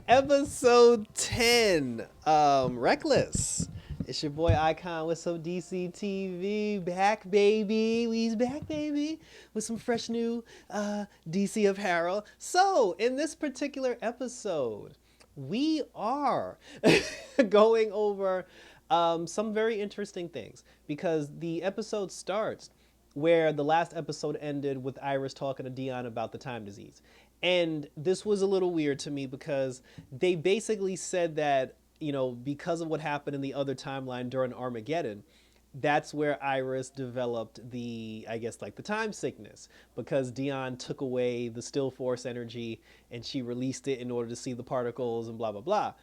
Episode 10, Reckless. It's your boy Icon with some DC TV. Back, baby. We's back, baby. With some fresh new DC apparel. So, in this particular episode, we are going over some very interesting things because the episode starts where the last episode ended with Iris talking to Dion about the time disease. And this was a little weird to me because they basically said that, because of what happened in the other timeline during Armageddon, that's where Iris developed I guess, like the time sickness because Dion took away the still force energy and she released it in order to see the particles and blah, blah, blah.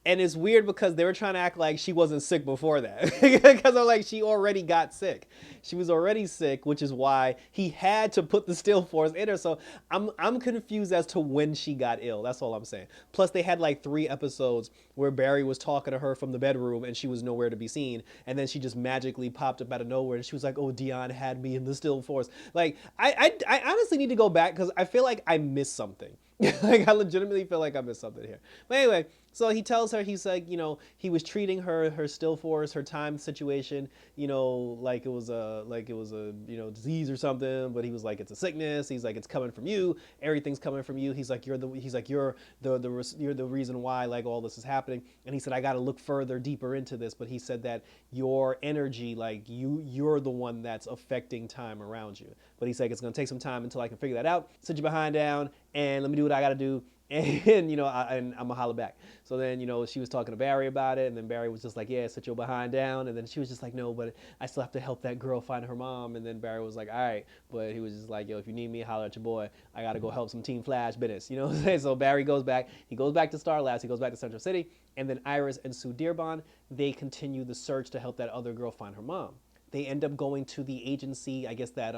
And it's weird because they were trying to act like she wasn't sick before that because I'm like she already got sick. She was already sick, which is why he had to put the still force in her. So I'm confused as to when she got ill. That's all I'm saying. Plus they had like 3 episodes where Barry was talking to her from the bedroom and she was nowhere to be seen, and then she just magically popped up out of nowhere and she was like, "Oh, Dion had me in the still force." Like I honestly need to go back because I feel like I missed something. Like I legitimately feel like I missed something here. But anyway, so he tells her, he's like, he was treating her still force, her time situation, like it was a disease or something. But he was like, it's a sickness. He's like, it's coming from you. Everything's coming from you. He's like, you're the reason why like all this is happening. And he said, I got to look further, deeper into this. But he said that your energy, like you're the one that's affecting time around you. But he's like, it's gonna take some time until I can figure that out. Sit your behind down and let me do what I gotta do. And and I'm gonna holler back. So then she was talking to Barry about it, and then Barry was just like, "Yeah, sit your behind down." And then she was just like, "No, but I still have to help that girl find her mom." And then Barry was like, "All right," but he was just like, "Yo, if you need me, holler at your boy. I gotta go help some Team Flash business." You know what I'm saying? So Barry goes back. He goes back to Star Labs. He goes back to Central City, and then Iris and Sue Dearborn, they continue the search to help that other girl find her mom. They end up going to the agency, I guess, that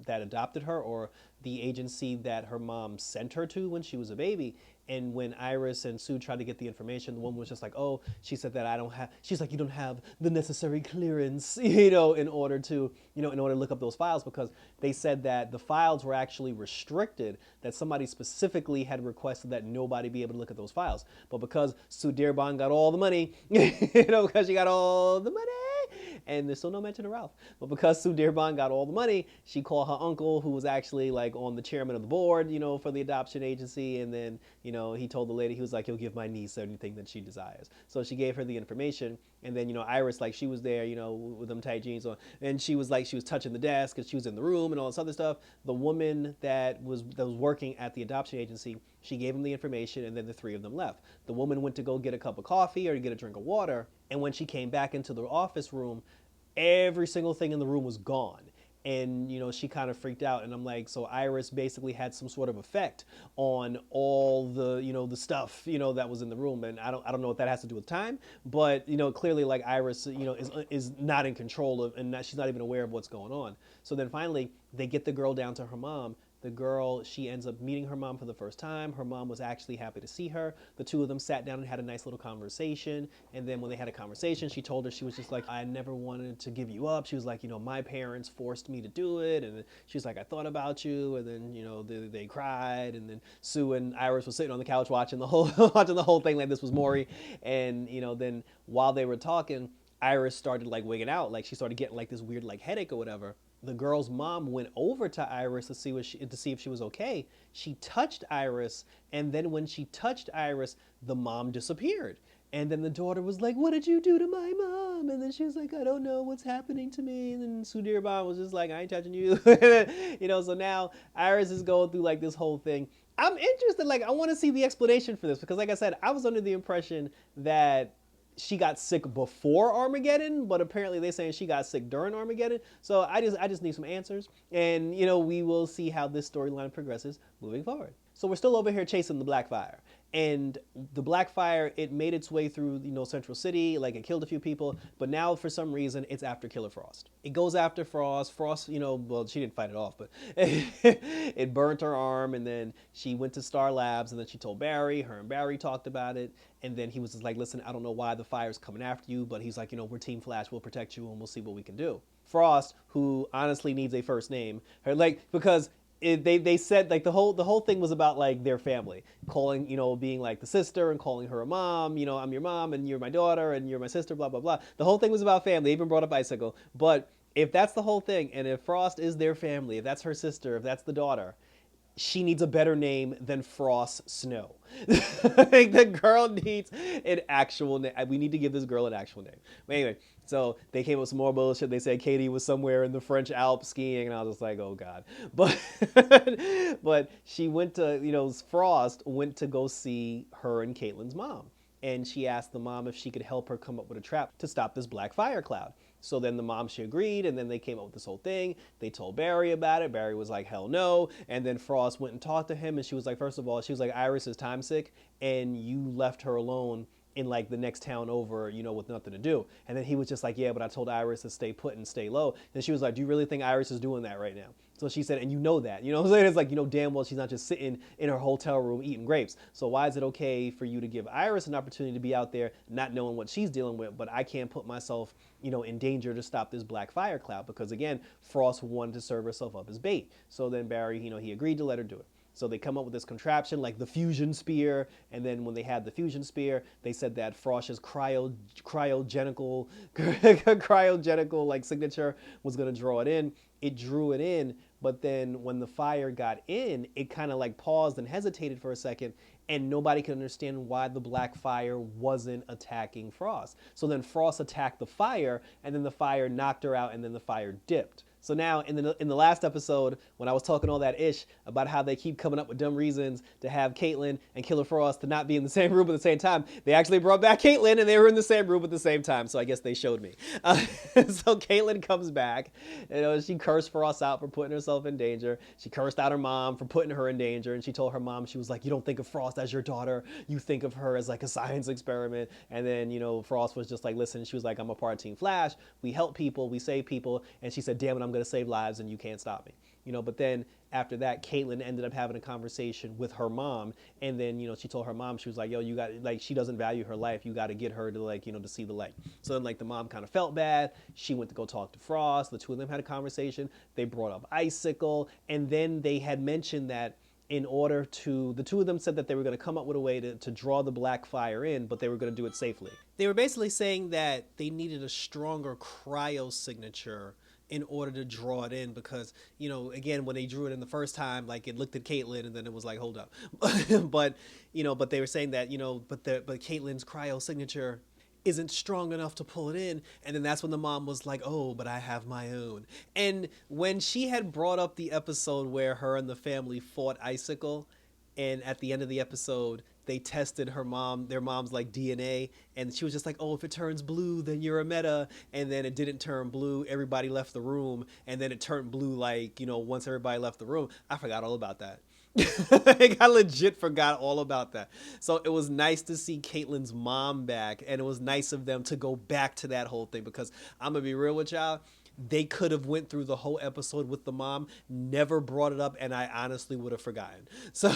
adopted her, or the agency that her mom sent her to when she was a baby. And when Iris and Sue tried to get the information, the woman was just like, "Oh," she said that I don't have. She's like, "You don't have the necessary clearance, in order to look up those files," because they said that the files were actually restricted. That somebody specifically had requested that nobody be able to look at those files. But because Sue Dearborn got all the money, because she got all the money, and there's still no mention of Ralph. But because Sue Dearborn got all the money, she called her uncle, who was actually like on the chairman of the board, for the adoption agency. And then, he told the lady, he was like, he'll give my niece anything that she desires. So she gave her the information. And then, Iris, like she was there, with them tight jeans on, and she was like, she was touching the desk because she was in the room and all this other stuff. The woman that was working at the adoption agency, she gave him the information, and then the 3 of them left. The woman went to go get a cup of coffee or to get a drink of water, and when she came back into the office room, every single thing in the room was gone. And she kind of freaked out, and I'm like, so Iris basically had some sort of effect on all the stuff that was in the room. And I don't know what that has to do with time, but clearly, like, Iris is not in control of, and she's not even aware of what's going on. So then finally they get the girl down to her mom. The girl, she ends up meeting her mom for the first time. Her mom was actually happy to see her. The 2 of them sat down and had a nice little conversation. And then when they had a conversation, she told her, she was just like, "I never wanted to give you up." She was like, "My parents forced me to do it." And she's like, "I thought about you." And then, they cried. And then Sue and Iris were sitting on the couch watching the whole watching the whole thing like this was Maury. And, then while they were talking, Iris started like wigging out. Like she started getting like this weird like headache or whatever. The girl's mom went over to Iris to see if she was okay. She touched Iris, and then when she touched Iris, the mom disappeared. And then the daughter was like, "What did you do to my mom?" And then she was like, "I don't know what's happening to me." And then Sudhir Bhan was just like, "I ain't touching you." So now Iris is going through like this whole thing. I'm interested, like, I want to see the explanation for this because, like I said, I was under the impression that she got sick before Armageddon, but apparently they're saying she got sick during Armageddon. So I just need some answers, and we will see how this storyline progresses moving forward. So we're still over here chasing the Blackfire, and the Blackfire, it made its way through Central City, like it killed a few people, but now for some reason it's after Killer Frost. It goes after Frost. Frost, well, she didn't fight it off, but it burnt her arm, and then she went to Star Labs, and then she told Barry. Her and Barry talked about it, and then he was just like, "Listen, I don't know why the fire's coming after you," but he's like, "We're Team Flash. We'll protect you, and we'll see what we can do." Frost, who honestly needs a first name, her, like, because they said like the whole thing was about like their family calling, being like the sister and calling her a mom, I'm your mom and you're my daughter and you're my sister, blah blah blah. The whole thing was about family. They even brought up Icicle. But if that's the whole thing, and if Frost is their family, if that's her sister, if that's the daughter, she needs a better name than Frost Snow. Like the girl needs an actual name. We need to give this girl an actual name. But anyway, so they came up with some more bullshit. They said Katie was somewhere in the French Alps skiing, and I was just like, oh god. But but she went to, Frost went to go see her and Caitlyn's mom, and she asked the mom if she could help her come up with a trap to stop this black fire cloud. So then the mom, she agreed, and then they came up with this whole thing. They told Barry about it. Barry was like, hell no. And then Frost went and talked to him, and she was like, first of all, she was like, Iris is time sick, and you left her alone in like the next town over, with nothing to do. And then he was just like, yeah, but I told Iris to stay put and stay low. And she was like, do you really think Iris is doing that right now? So she said, and you know that, what I'm saying? It's like, damn well she's not just sitting in her hotel room eating grapes. So why is it okay for you to give Iris an opportunity to be out there not knowing what she's dealing with, but I can't put myself, in danger to stop this black fire cloud? Because again, Frost wanted to serve herself up as bait. So then Barry, he agreed to let her do it. So they come up with this contraption like the fusion spear, and then when they had the fusion spear, they said that Frost's cryogenical cryogenical like signature was gonna draw it in. It drew it in, but then when the fire got in, it kind of like paused and hesitated for a second, and nobody could understand why the black fire wasn't attacking Frost. So then Frost attacked the fire, and then the fire knocked her out, and then the fire dipped. So now in the last episode, when I was talking all that ish about how they keep coming up with dumb reasons to have Caitlyn and Killer Frost to not be in the same room at the same time, they actually brought back Caitlyn and they were in the same room at the same time. So I guess they showed me. So Caitlyn comes back. She cursed Frost out for putting herself in danger. She cursed out her mom for putting her in danger. And she told her mom, she was like, you don't think of Frost as your daughter. You think of her as like a science experiment. And then, Frost was just like, listen, she was like, I'm a part of Team Flash. We help people. We save people. And she said, damn it, I'm going to save lives and you can't stop me. But then after that, Caitlyn ended up having a conversation with her mom, and then she told her mom, she was like, yo, you got, like, she doesn't value her life, you got to get her to, like, to see the light. So then, like, the mom kind of felt bad. She went to go talk to Frost. The two of them had a conversation. They brought up Icicle, and then they had mentioned that the two of them said that they were going to come up with a way to draw the black fire in, but they were going to do it safely. They were basically saying that they needed a stronger cryo signature in order to draw it in, because again, when they drew it in the first time, like, it looked at Caitlyn and then it was like, hold up. But they were saying that but Caitlyn's cryo signature isn't strong enough to pull it in. And then that's when the mom was like, oh, but I have my own. And when she had brought up the episode where her and the family fought Icicle, and at the end of the episode they tested their mom's like DNA, and she was just like, oh, if it turns blue then you're a meta. And then it didn't turn blue, everybody left the room, and then it turned blue, like, once everybody left the room. I forgot all about that. I legit forgot all about that. So it was nice to see Caitlyn's mom back, and it was nice of them to go back to that whole thing, because I'm gonna be real with y'all, they could have went through the whole episode with the mom, never brought it up, and I honestly would have forgotten. So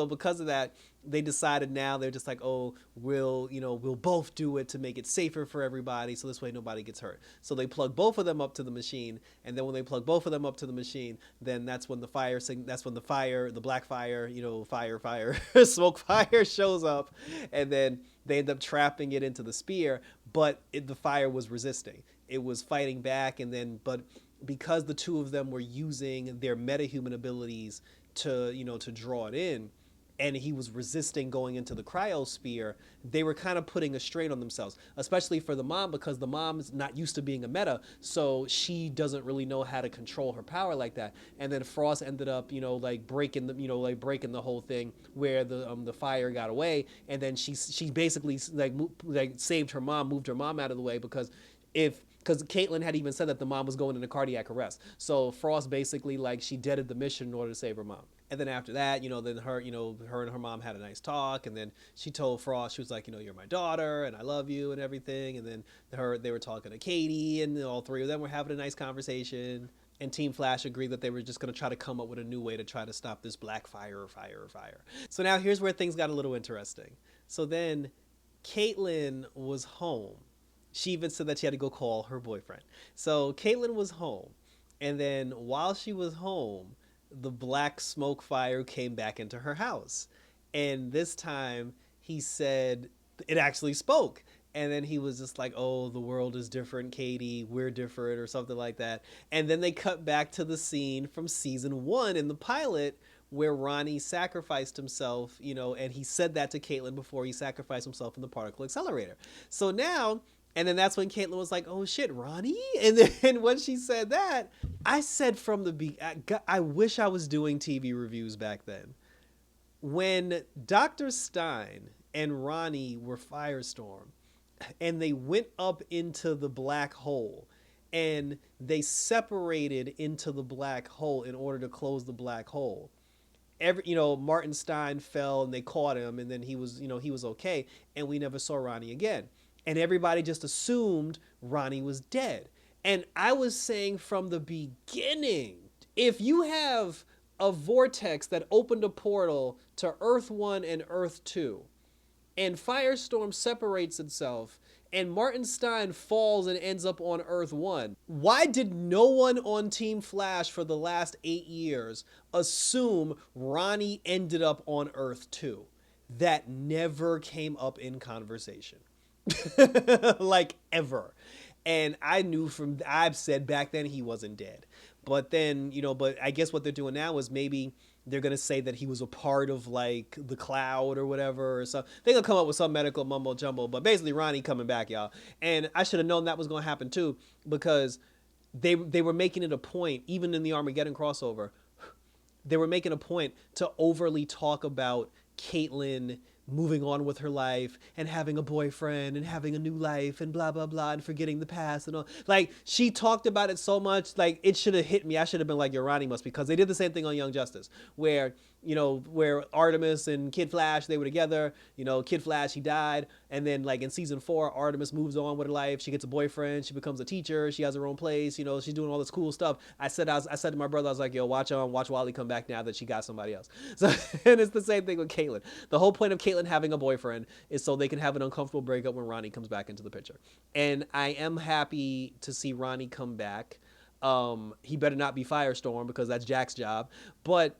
because of that, they decided now they're just like, oh, we'll both do it to make it safer for everybody, so this way nobody gets hurt. So they plug both of them up to the machine, and then when they plug both of them up to the machine, then that's when the black fire, fire, smoke fire shows up, and then they end up trapping it into the spear, but the fire was resisting. It was fighting back, but because the two of them were using their metahuman abilities to draw it in, and he was resisting going into the cryosphere, they were kind of putting a strain on themselves, especially for the mom, because the mom is not used to being a meta, so she doesn't really know how to control her power like that. And then Frost ended up, breaking the whole thing where the fire got away, and then she basically saved her mom, moved her mom out of the way, because Caitlyn had even said that the mom was going into cardiac arrest. So Frost basically, she deaded the mission in order to save her mom. And then after that, then her and her mom had a nice talk, and then she told Frost, she was like, you're my daughter, and I love you, and everything. And then they were talking to Katie, and all three of them were having a nice conversation. And Team Flash agreed that they were just going to try to come up with a new way to try to stop this black fire. So now here's where things got a little interesting. So then Caitlyn was home. She even said that she had to go call her boyfriend. So Caitlyn was home. And then while she was home, the black smoke fire came back into her house. And this time he said it actually spoke. And then he was just like, oh, the world is different, Katie. We're different, or something like that. And then they cut back to the scene from season 1 in the pilot where Ronnie sacrificed himself, and he said that to Caitlin before he sacrificed himself in the particle accelerator. So now, and then that's when Caitlin was like, oh shit, Ronnie? And then when she said that, I said from the beginning, I wish I was doing TV reviews back then. When Dr. Stein and Ronnie were Firestorm, and they went up into the black hole, and they separated into the black hole in order to close the black hole. Martin Stein fell and they caught him, and then he was okay, and we never saw Ronnie again. And everybody just assumed Ronnie was dead. And I was saying from the beginning, if you have a vortex that opened a portal to Earth 1 and Earth 2, and Firestorm separates itself, and Martin Stein falls and ends up on Earth 1, why did no one on Team Flash for the last 8 years assume Ronnie ended up on Earth 2? That never came up in conversation. Like, ever. And I've said back then he wasn't dead. But then, but I guess what they're doing now is maybe they're going to say that he was a part of, like, the cloud or whatever. Or so they're going to come up with some medical mumbo jumbo. But basically, Ronnie coming back, y'all. And I should have known that was going to happen, too, because they were making it a point, even in the Armageddon crossover, they were making a point to overly talk about Caitlin moving on with her life and having a boyfriend and having a new life and blah, blah, blah, and forgetting the past and all. Like, she talked about it so much, like, it should have hit me. I should have been like, your Ronnie must, because they did the same thing on Young Justice, where Artemis and Kid Flash, they were together. Kid Flash, he died. And then, like, in season 4, Artemis moves on with her life. She gets a boyfriend. She becomes a teacher. She has her own place. She's doing all this cool stuff. I said to my brother, I was like, yo, watch Wally come back now that she got somebody else. So, and it's the same thing with Caitlin. The whole point of Caitlin having a boyfriend is so they can have an uncomfortable breakup when Ronnie comes back into the picture. And I am happy to see Ronnie come back. He better not be Firestorm, because that's Jack's job. But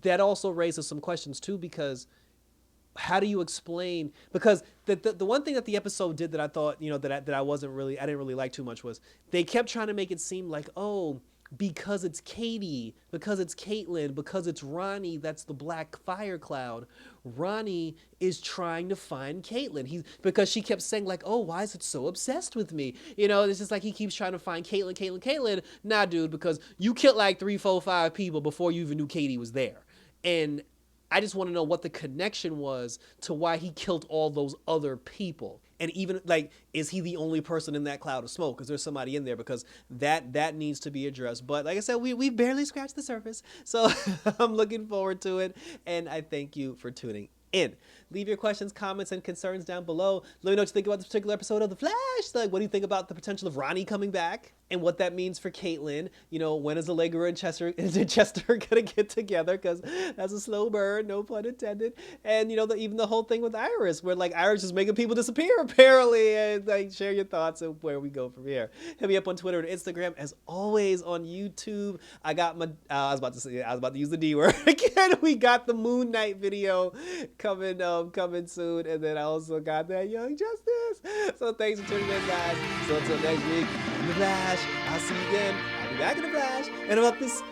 that also raises some questions too, because how do you explain, because the one thing that the episode did that I thought, that I didn't really like too much, was they kept trying to make it seem like, oh, because it's Katie, because it's Caitlin, because it's Ronnie, that's the black fire cloud, Ronnie is trying to find Caitlin. Because she kept saying, like, oh, why is it so obsessed with me? It's just like he keeps trying to find Caitlin. Nah, dude, because you killed like 3, 4, 5 people before you even knew Katie was there. And I just want to know what the connection was to why he killed all those other people. And even, like, is he the only person in that cloud of smoke? Is there somebody in there? Because that needs to be addressed. But like I said, we barely scratched the surface. So I'm looking forward to it. And I thank you for tuning in. Leave your questions, comments, and concerns down below. Let me know what you think about this particular episode of The Flash. Like, what do you think about the potential of Ronnie coming back and what that means for Caitlin? When is Allegra and Chester gonna get together? Because that's a slow burn, no pun intended. And even the whole thing with Iris, where like Iris is making people disappear apparently. And like, share your thoughts of where we go from here. Hit me up on Twitter and Instagram, as always on YouTube. I got my I was about to use the D word again. We got the Moon Knight video coming soon, and then I also got that Young Justice. So thanks for tuning in, guys. So until next week, in The Flash, I'll see you again. I'll be back in The Flash, and about this